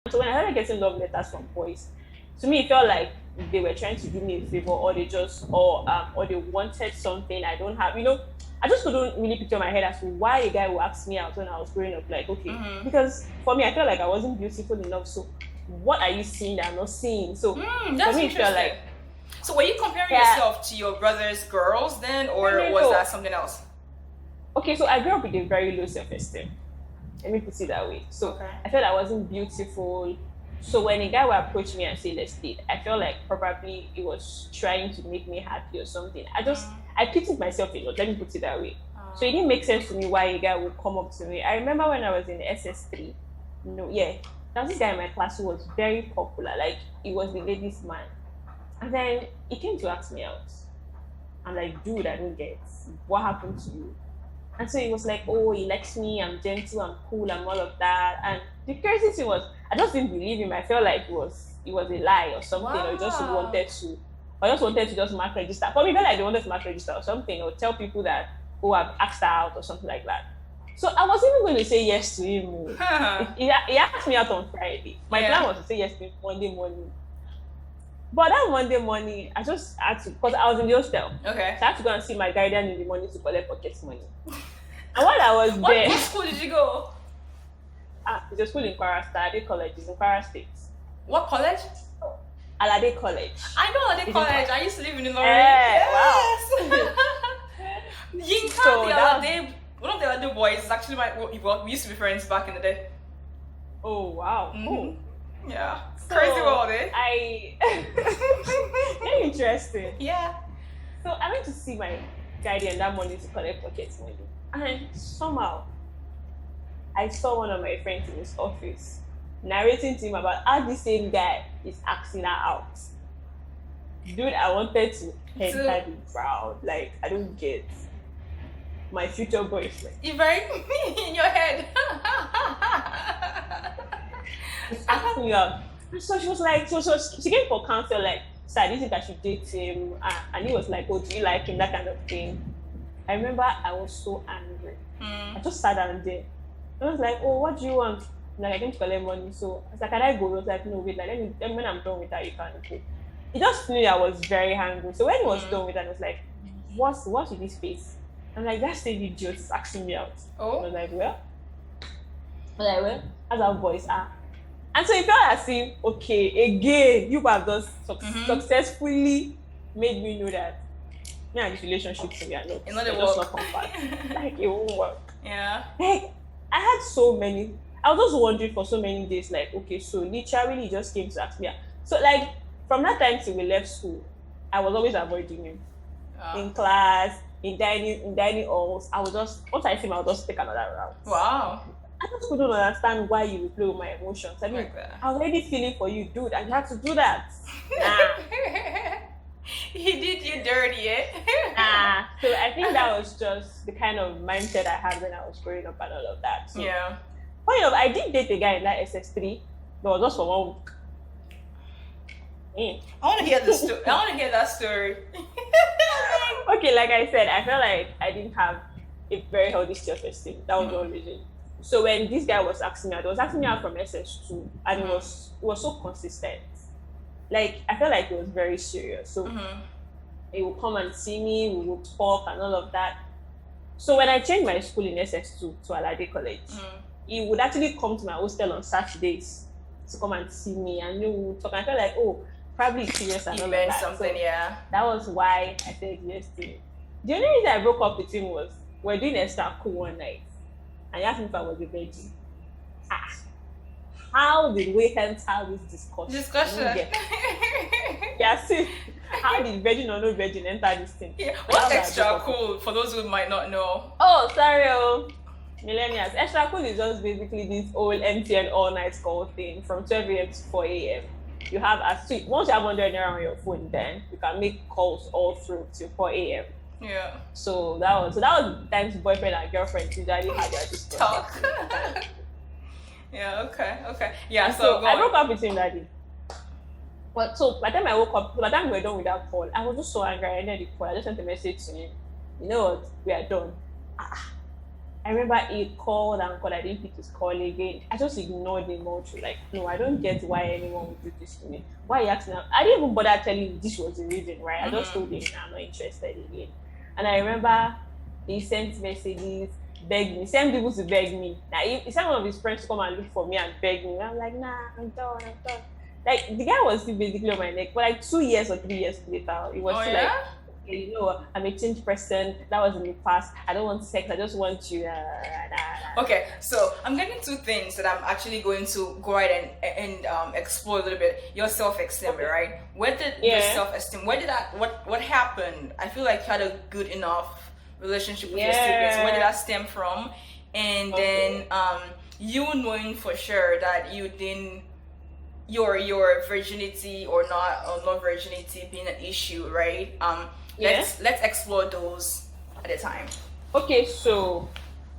So when I started getting love letters from boys, to me it felt like they were trying to do me a favor, or they just or they wanted something I don't have. I just couldn't really picture my head as to why a guy would ask me out when I was growing up. Like, okay, because for me I felt like I wasn't beautiful enough. So what are you seeing that I'm not seeing? So That's for me it felt like, so were you comparing yourself to your brother's girls then, or was that something else? Okay, so I grew up with a very low self-esteem. Let me put it that way. So I felt I wasn't beautiful. So when a guy would approach me and say, let's date, I felt like probably he was trying to make me happy or something. I pitied myself a lot, let me put it that way. So it didn't make sense to me why a guy would come up to me. I remember when I was in SS3, there was this guy in my class who was very popular. Like, he was the ladies' man. And then he came to ask me out. I'm like, dude, I don't get what happened to you. And so he was like, oh, he likes me, I'm gentle, I'm cool, I'm all of that. And the crazy thing was, I just didn't believe him. I felt like it was a lie or something, or he just wanted to just mark register. For me, I felt like they wanted to mark register or something, or tell people that, oh, I've asked her out or something like that. So I was even going to say yes to him. He asked me out on Friday. My plan was to say yes to him Monday morning. But that Monday morning, I just had to, because I was in the hostel. Okay. So I had to go and see my guardian in the morning to collect pocket money. And while I was there... What school did you go? It's a school in Kwara State. Alade College. It's in Kwara State. What college? Alade College. I know Alade College. I used to live in the Lorry. Yes. Wow. Yinka, so the Alade, one of the Alade boys is actually we used to be friends back in the day. Oh, wow. Mm-hmm. Oh. Yeah. So crazy about it. Very interesting. Yeah. So I went to see my guardian that morning to collect pocket money. And somehow, I saw one of my friends in his office narrating to him about how the same guy is asking her out. Dude, I wanted to enter the crowd. Like, I don't get my future boyfriend. You're very in your head. He's asking me out. And so she was like, she came for counsel, like, sir, do you think I should date him? And he was like, oh, do you like him? That kind of thing. I remember I was so angry. I just sat down there. I was like, oh, what do you want? Like, I came to collect money. So I was like, can I go? I was like, no, wait, like, when I'm done with that, you can go. He just knew I was very hungry. So when he was done with that, I was like, what's with this face? I'm like, that same idiot is asking me out. Oh. I was like, well, as our boys are. And so it felt as if, okay, again, you have just successfully made me know that me and this relationship we are not. It's not compatible. Like, it won't work. Yeah. Like, I had so many. I was just wondering for so many days, like, okay, so literally he just came to ask me out. So, like, from that time till we left school, I was always avoiding him. In class, in dining halls. I was just, once I see him, I would just take another route. Wow. I just couldn't understand why you would play with my emotions. I mean, I was already feeling for you, dude, and you had to do that. Nah. He did you dirty, eh? Nah. So I think that was just the kind of mindset I had when I was growing up and all of that. So, yeah. Funny enough, I did date a guy in that SS3, but it was just for 1 week. I want to hear the story. I want to hear that story. Okay, like I said, I felt like I didn't have a very healthy self-esteem. That was one reason. So when this guy was asking me out, he was asking me out from SS2, and it was so consistent. Like, I felt like it was very serious. So he would come and see me, we would talk and all of that. So when I changed my school in SS2 to Alade College, he would actually come to my hostel on Saturdays to come and see me, and we would talk. I felt like, oh, probably serious and all of that. Something, so that was why I said yes to him. The only reason I broke up with him was we're doing extra cool one night, and he asked me if I was a virgin. How did we enter this discussion? Yeah, see, how did virgin or no virgin enter this thing? Yeah. What's extra cool for those who might not know? Oh, sorry, millennials. Extra cool is just basically this old MTN all night call thing from 12 a.m. to 4 a.m. You have once you have 100 naira on your phone, then you can make calls all through till 4 a.m. Yeah. So that was the times boyfriend and girlfriend usually had their discussion. Talk. Yeah, okay. Yeah, so I broke up with him that day. But so by the time I woke up, by the time we were done with that call, I was just so angry. I ended the call. I just sent a message to him. You know what? We are done. I remember he called and called. I didn't pick his call again. I just ignored him all through. Like, no, I don't get why anyone would do this to me. Why are you asking? I didn't even bother telling him this was the reason, right? I just told him I'm not interested again. And I remember he sent messages, begged me, sent people to beg me. Now he sent one of his friends to come and look for me and beg me. I'm like, nah, I'm done. Like the guy was still basically on my neck, but like 2 years or 3 years later, it was still like, okay, you know, I'm a changed person. That was in the past. I don't want sex. I just want you. Okay, so I'm getting two things that I'm actually going to go ahead and explore a little bit. Your self-esteem, right? Where did your self-esteem? Where did that? What happened? I feel like you had a good enough relationship with your siblings. Where did that stem from? And then you knowing for sure that you didn't. Your virginity or not virginity being an issue, right? Let's explore those at a time. Okay, so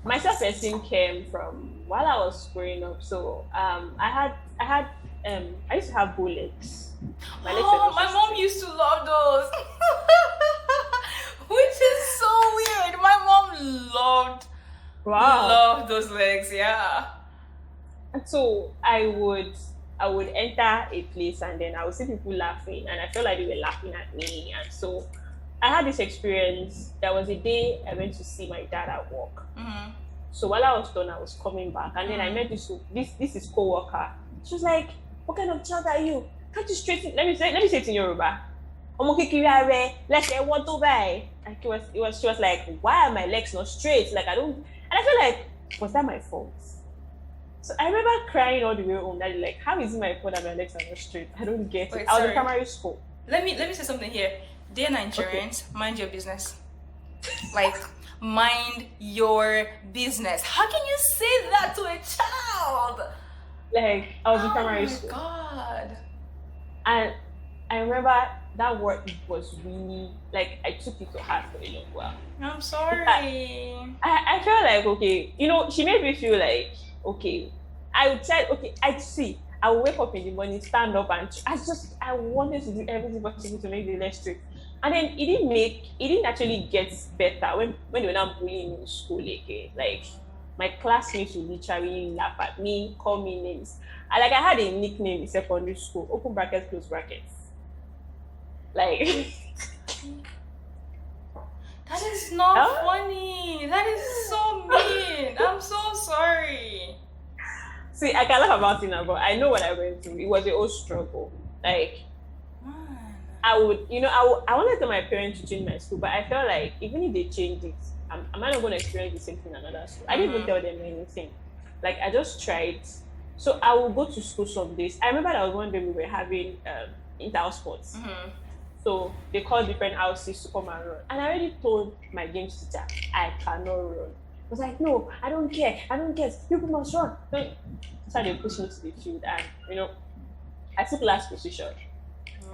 my self-esteem came from while I was growing up. So I used to have bow legs. My mom used to love those. Which is so weird. My mom loved those legs, yeah. And so I would enter a place and then I would see people laughing and I felt like they were laughing at me. And so I had this experience. There was a day I went to see my dad at work. Mm-hmm. So while I was done, I was coming back and then I met this is co-worker. She was like, what kind of child are you? Can't you straighten? Let me say it in Yoruba. Like she was like, why are my legs not straight? Like I don't, and I feel like, was that my fault? So I remember crying all the way home. That like, how is it my fault that my legs are not straight? I don't get it. I was in primary school. Let me say something here. Dear Nigerians, mind your business. Like, mind your business. How can you say that to a child? Like, I was in primary school. Oh my God. And I remember that word was really, like, I took it to heart for a long while. I'm sorry. I felt like, okay, you know, she made me feel like, okay, I would try, okay, I would wake up in the morning, stand up, and I wanted to do everything possible to make the leg straight. And then it didn't actually get better when they were not bullying me in school again. Like, my classmates would literally laugh at me, call me names. I had a nickname in secondary school, open brackets, close brackets. Like, that is not funny. That is so mean. I'm so sorry. See, I can laugh about it now, but I know what I went through. It was a whole struggle. Like, I wanted to tell my parents to change my school, but I felt like even if they change it, am I not going to experience the same thing in another school? I didn't even tell them anything. Like, I just tried. So I would go to school some days. I remember that was one day we were having inter-house sports. Mm-hmm. So they called different houses to come and run. And I already told my games teacher, I cannot run. I was like, no, I don't care. People must run. So they pushed me to the field and, you know, I took last position.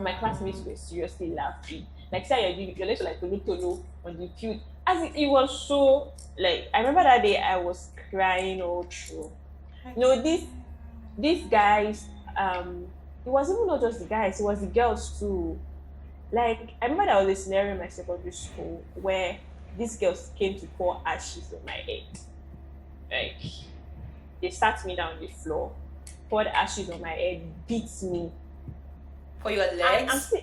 My classmates were seriously laughing. Like, say you're legs like Tolu on the field. As it was so, like, I remember that day I was crying all through. You know, these guys, it was even not just the guys, it was the girls too. Like, I remember there was a scenario in my secondary school where these girls came to pour ashes on my head. Like, they sat me down on the floor, poured ashes on my head, beat me. For your legs?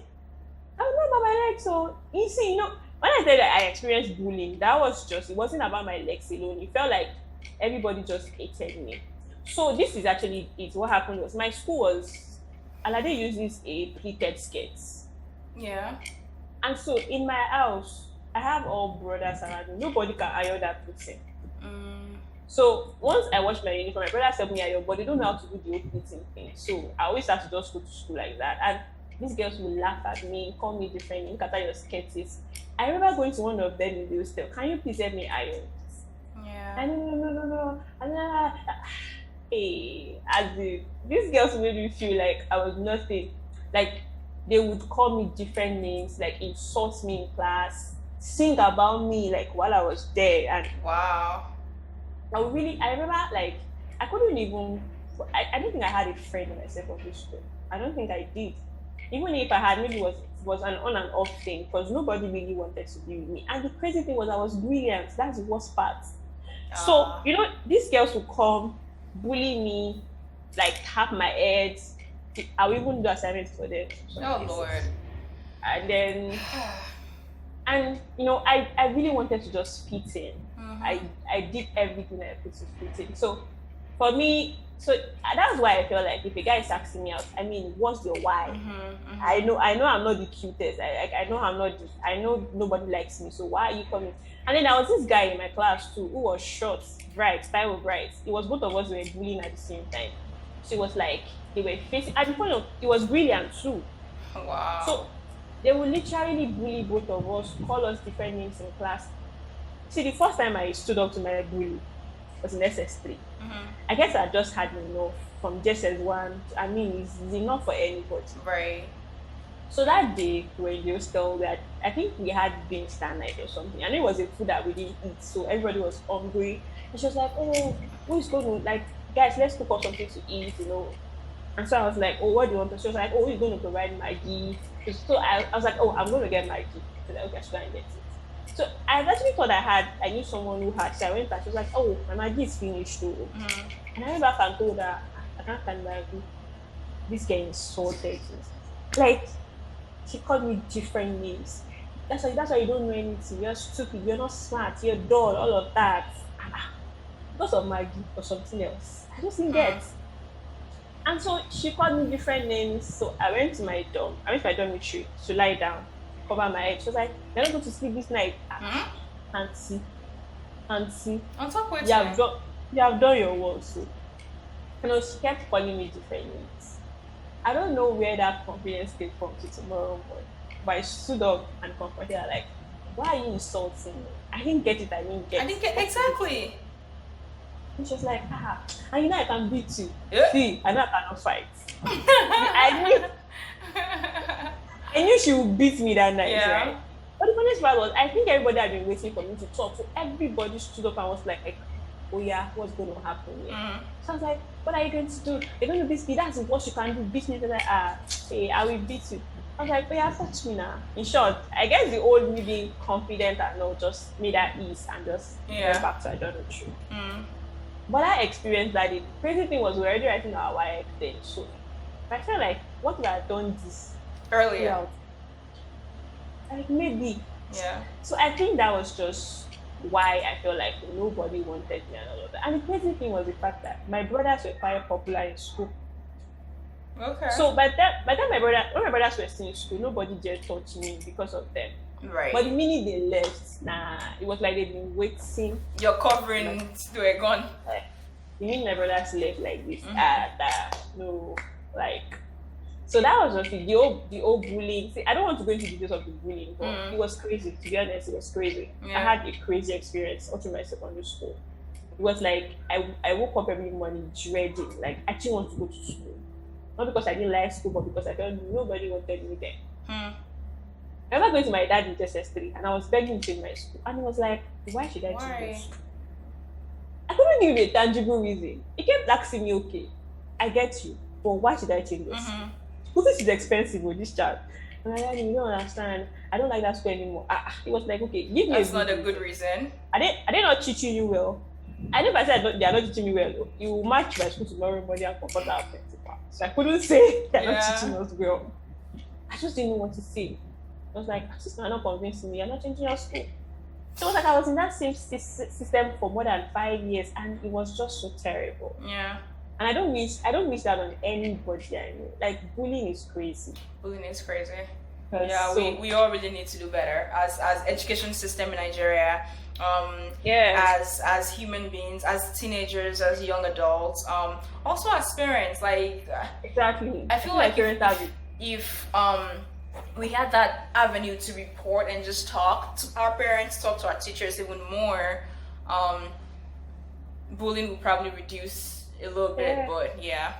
I'm not about my legs, so you see, you know, when I said that I experienced bullying, it wasn't about my legs alone. It felt like everybody just hated me. So this is actually it. What happened was my school was, Alade uses a pleated skirts. Yeah. And so in my house, I have all brothers around me. Nobody can iron that pleating. So once I wash my uniform, my brothers help me iron, but they don't know how to do the whole pleating thing. So I always have to just go to school like that. And these girls will laugh at me, call me different, look at your skirts. I remember going to one of them in the hostel. Can you please help me iron? Yeah. And no. And hey, these girls made me feel like I was nothing. Like, they would call me different names, like insult me in class, sing about me like while I was there. And wow. I remember, like, I couldn't even, I don't think I had a friend in my secondary school. I don't think I did. Even if I had, maybe it was an on and off thing because nobody really wanted to be with me. And the crazy thing was I was brilliant. That's the worst part. So, these girls will come, bully me, like tap my head. I will even do assignments for them. Oh Lord. And then, I really wanted to just fit in. I did everything I could to fit in. So, for me, that's why I feel like if a guy is asking me out, I mean, what's your why? I know I'm not the cutest. I know I'm not. I know nobody likes me. So why are you coming? And then there was this guy in my class too who was short, bright, style bright. It was both of us were bullying at the same time. So it was like they were facing. At the point of it was brilliant too. Wow. So they would literally bully both of us, call us different names in class. See, the first time I stood up to my bully was in SS3. I guess I just had enough from JSS1. I mean, it's enough for anybody. Right. So that day, when they hostel, I think we had beans that night or something. And it was a food that we didn't eat. So everybody was hungry. And she was like, oh, who's going to, like, guys, let's cook up something to eat, And so I was like, oh, what do you want? She was like, oh, who's going to provide Maggie? So I was like, oh, I'm going to get Maggie. So like, okay, I should go and get it. So I actually thought I knew someone who had. So I went back. She was like, oh, my Maggie is finished too. And I went back and told her, I can't find Maggie. This guy insulted me. Like, she called me different names. That's why you don't know anything. You're stupid. You're not smart. You're dull. All of that. Because of Maggie or something else. I just didn't get. And so she called me different names. So I went to my dormitory to lie down, cover my head. She was like, "You're not going to sleep this night." Auntie. On top of you have done your work. So she kept calling me different names. I don't know where that confidence came from to tomorrow morning. But I stood up and confronted her like, why are you insulting me? I didn't get it. I didn't get exactly. And she was like, and I can beat you. Yeah. See, I know I cannot fight. I knew she would beat me that night, right? But the funniest part was, I think everybody had been waiting for me to talk. So everybody stood up and was like, oh yeah, what's going to happen here? So I was like, what are you going to do? You're going to beat me. That's what you can do. Beat me. They're like, hey, I will beat you. I was like, oh yeah, touch me now. In short, I guess the old me being confident and all just made at ease and just went back to idolatry. But I experienced that the crazy thing was we were already writing our YX then. So I felt like, what would I have done this earlier? Like maybe. Yeah. So I think that was just why I felt like nobody wanted me and all of that. And the crazy thing was the fact that my brothers were quite popular in school. Okay. So by the time when my brothers were still in school, nobody dared touch me because of them. Right. But the minute they left, it was like they'd been waiting. Your coverings were gone. The minute my brothers left like this, so that was just the old bullying. See, I don't want to go into details of the bullying, but it was crazy. To be honest, it was crazy. I had a crazy experience all through my secondary school. It was like I woke up every morning dreading, like I didn't want to go to school. Not because I didn't like school, but because I felt nobody wanted me there. I remember going to my dad in SS3 and I was begging to change my school. And he was like, why should I change this? I couldn't give you a tangible reason. He kept asking me, okay, I get you, but why should I change this? Because this is expensive with this child. And I said, you don't understand. I don't like that school anymore. He was like, okay, give me That's not a good reason. Are they not teaching you well? I never said they are not teaching me well. Though. You will match my school tomorrow morning and confront our principal. So I couldn't say they're not teaching us well. I just didn't know what to say. I was like, sister, you're not convincing me. You're not changing your school. So it was like I was in that same system for more than 5 years, and it was just so terrible. Yeah. And I don't wish that on anybody I know. Like bullying is crazy. Bullying is crazy. Yeah, we all really need to do better as education system in Nigeria. As human beings, as teenagers, as young adults, also as parents. Like exactly. I feel like if we had that avenue to report and just talk to our parents, talk to our teachers even more, bullying would probably reduce a little bit. But yeah.